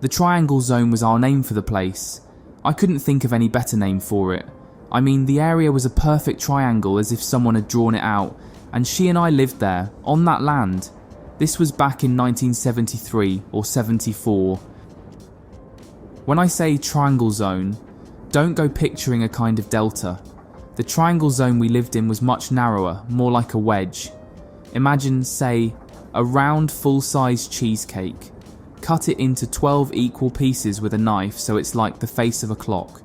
The Triangle Zone was our name for the place. I couldn't think of any better name for it. I mean, the area was a perfect triangle, as if someone had drawn it out, and she and I lived there, on that land. This was back in 1973 or 74. When I say Triangle Zone, don't go picturing a kind of delta. The Triangle Zone we lived in was much narrower, more like a wedge. Imagine, say, a round full-size cheesecake. Cut it into 12 equal pieces with a knife so it's like the face of a clock.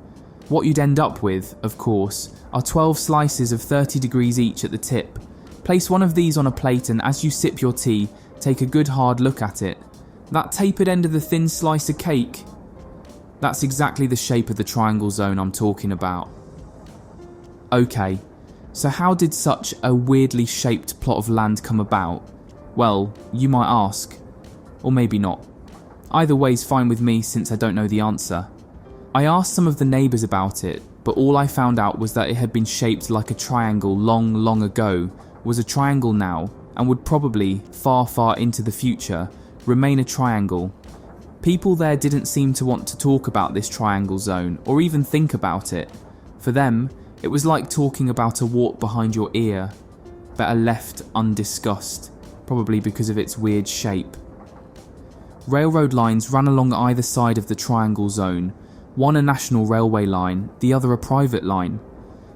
What you'd end up with, of course, are 12 slices of 30 degrees each at the tip. Place one of these on a plate and as you sip your tea, take a good hard look at it. That tapered end of the thin slice of cake? That's exactly the shape of the Triangle Zone I'm talking about. Okay, so how did such a weirdly shaped plot of land come about? Well, you might ask. Or maybe not. Either way's fine with me since I don't know the answer. I asked some of the neighbours about it, but all I found out was that it had been shaped like a triangle long ago, was a triangle now, and would probably, far into the future, remain a triangle. People there didn't seem to want to talk about this Triangle Zone, or even think about it. For them, it was like talking about a wart behind your ear, better left undiscussed, probably because of its weird shape. Railroad lines ran along either side of the Triangle Zone, one a national railway line, the other a private line.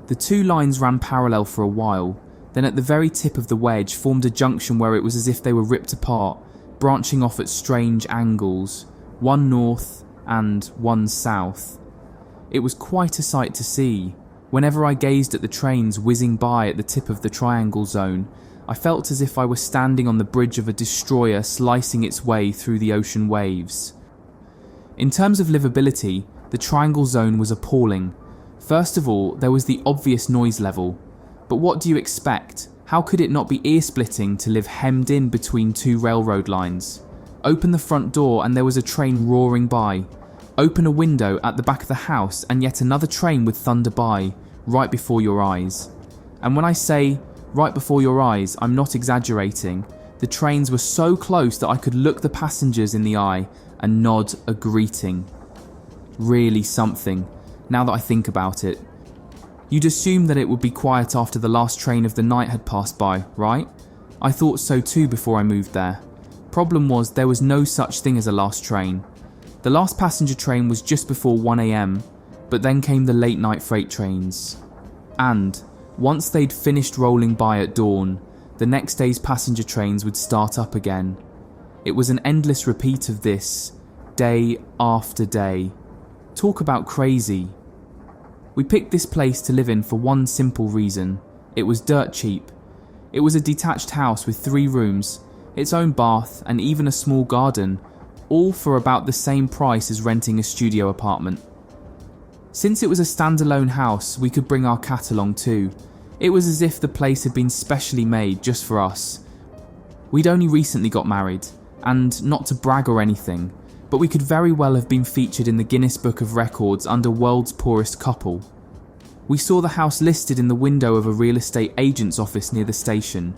The two lines ran parallel for a while, then at the very tip of the wedge formed a junction where it was as if they were ripped apart, branching off at strange angles, one north and one south. It was quite a sight to see. Whenever I gazed at the trains whizzing by at the tip of the Triangle Zone, I felt as if I were standing on the bridge of a destroyer slicing its way through the ocean waves. In terms of livability, the Triangle Zone was appalling. First of all, there was the obvious noise level. But what do you expect? How could it not be ear-splitting to live hemmed in between two railroad lines? Open the front door and there was a train roaring by. Open a window at the back of the house and yet another train would thunder by, right before your eyes. And when I say right before your eyes, I'm not exaggerating. The trains were so close that I could look the passengers in the eye and nod a greeting. Really something, now that I think about it. You'd assume that it would be quiet after the last train of the night had passed by, right? I thought so too before I moved there. Problem was there was no such thing as a last train. The last passenger train was just before 1 AM, but then came the late night freight trains. And, once they'd finished rolling by at dawn, the next day's passenger trains would start up again. It was an endless repeat of this, day after day. Talk about crazy. We picked this place to live in for one simple reason. It was dirt cheap. It was a detached house with 3 rooms, its own bath and even a small garden, all for about the same price as renting a studio apartment. Since it was a standalone house, we could bring our cat along too. It was as if the place had been specially made just for us. We'd only recently got married, and not to brag or anything, but we could very well have been featured in the Guinness Book of Records under World's Poorest Couple. We saw the house listed in the window of a real estate agent's office near the station.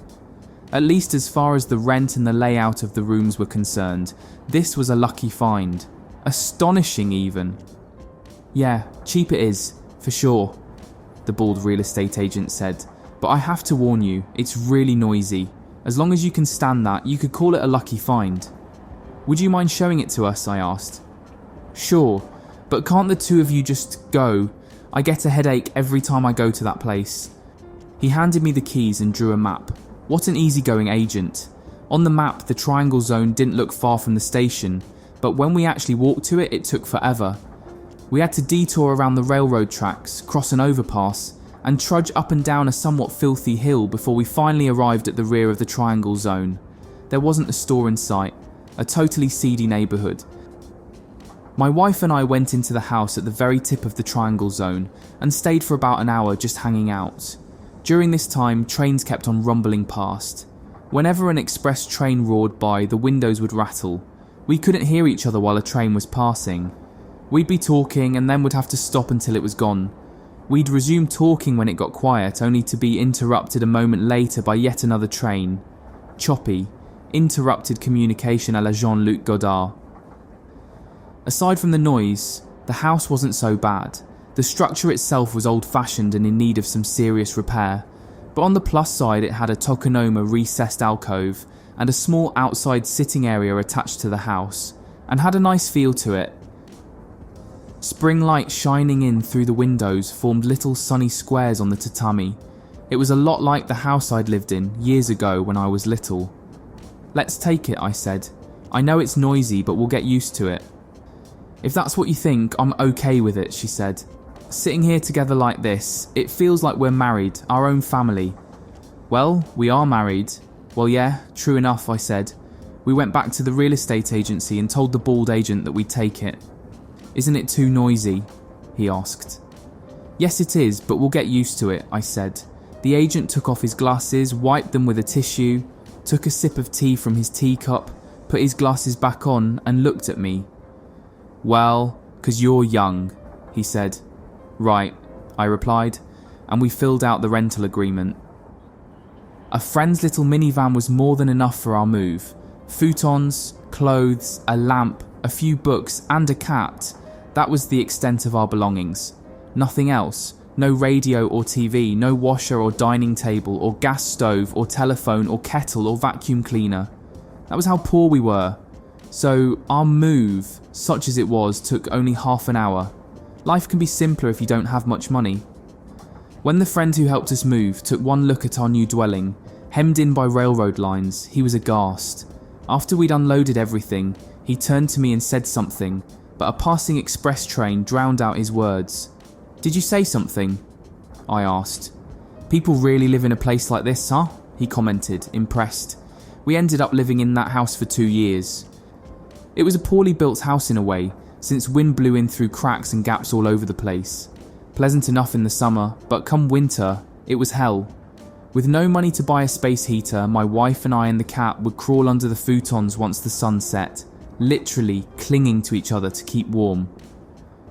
At least as far as the rent and the layout of the rooms were concerned, this was a lucky find. Astonishing even. Yeah, cheap it is, for sure, the bald real estate agent said, but I have to warn you, it's really noisy. As long as you can stand that, you could call it a lucky find. Would you mind showing it to us? I asked. Sure, but can't the two of you just go? I get a headache every time I go to that place. He handed me the keys and drew a map. What an easygoing agent. On the map, the Triangle Zone didn't look far from the station, but when we actually walked to it, it took forever. We had to detour around the railroad tracks, cross an overpass, and trudge up and down a somewhat filthy hill before we finally arrived at the rear of the Triangle Zone. There wasn't a store in sight. A totally seedy neighbourhood. My wife and I went into the house at the very tip of the Triangle Zone and stayed for about an hour just hanging out. During this time, trains kept on rumbling past. Whenever an express train roared by, the windows would rattle. We couldn't hear each other while a train was passing. We'd be talking and then would have to stop until it was gone. We'd resume talking when it got quiet, only to be interrupted a moment later by yet another train. Choppy, interrupted communication à la Jean-Luc Godard. Aside from the noise, the house wasn't so bad. The structure itself was old-fashioned and in need of some serious repair, but on the plus side it had a tokonoma recessed alcove and a small outside sitting area attached to the house, and had a nice feel to it. Spring light shining in through the windows formed little sunny squares on the tatami. It was a lot like the house I'd lived in years ago when I was little. "Let's take it," I said. "I know it's noisy, but we'll get used to it." "If that's what you think, I'm okay with it," she said. "Sitting here together like this, it feels like we're married, our own family." "Well, we are married." "Well, yeah, true enough," I said. We went back to the real estate agency and told the bald agent that we'd take it. "Isn't it too noisy?" he asked. "Yes, it is, but we'll get used to it," I said. The agent took off his glasses, wiped them with a tissue, took a sip of tea from his teacup, put his glasses back on and looked at me. "Well, 'cause you're young," he said. "Right," I replied, and we filled out the rental agreement. A friend's little minivan was more than enough for our move. Futons, clothes, a lamp, a few books and a cat. That was the extent of our belongings. Nothing else. No radio or TV, no washer or dining table or gas stove or telephone or kettle or vacuum cleaner. That was how poor we were. So our move, such as it was, took only half an hour. Life can be simpler if you don't have much money. When the friend who helped us move took one look at our new dwelling, hemmed in by railroad lines, he was aghast. After we'd unloaded everything, he turned to me and said something, but a passing express train drowned out his words. "Did you say something?" I asked. "People really live in a place like this, huh?" he commented, impressed. We ended up living in that house for 2 years. It was a poorly built house in a way, since wind blew in through cracks and gaps all over the place. Pleasant enough in the summer, but come winter, it was hell. With no money to buy a space heater, my wife and I and the cat would crawl under the futons once the sun set, literally clinging to each other to keep warm.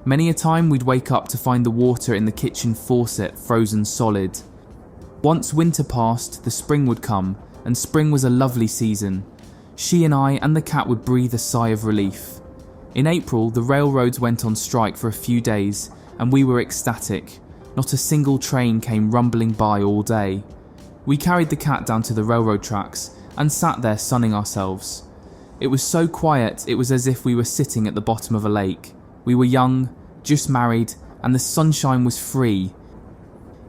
Many a time we'd wake up to find the water in the kitchen faucet frozen solid. Once winter passed, the spring would come, and spring was a lovely season. She and I and the cat would breathe a sigh of relief. In April, the railroads went on strike for a few days, and we were ecstatic. Not a single train came rumbling by all day. We carried the cat down to the railroad tracks and sat there sunning ourselves. It was so quiet it was as if we were sitting at the bottom of a lake. We were young, just married, and the sunshine was free.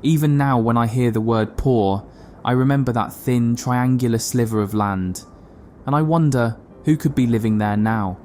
Even now when I hear the word poor, I remember that thin, triangular sliver of land. And I wonder who could be living there now.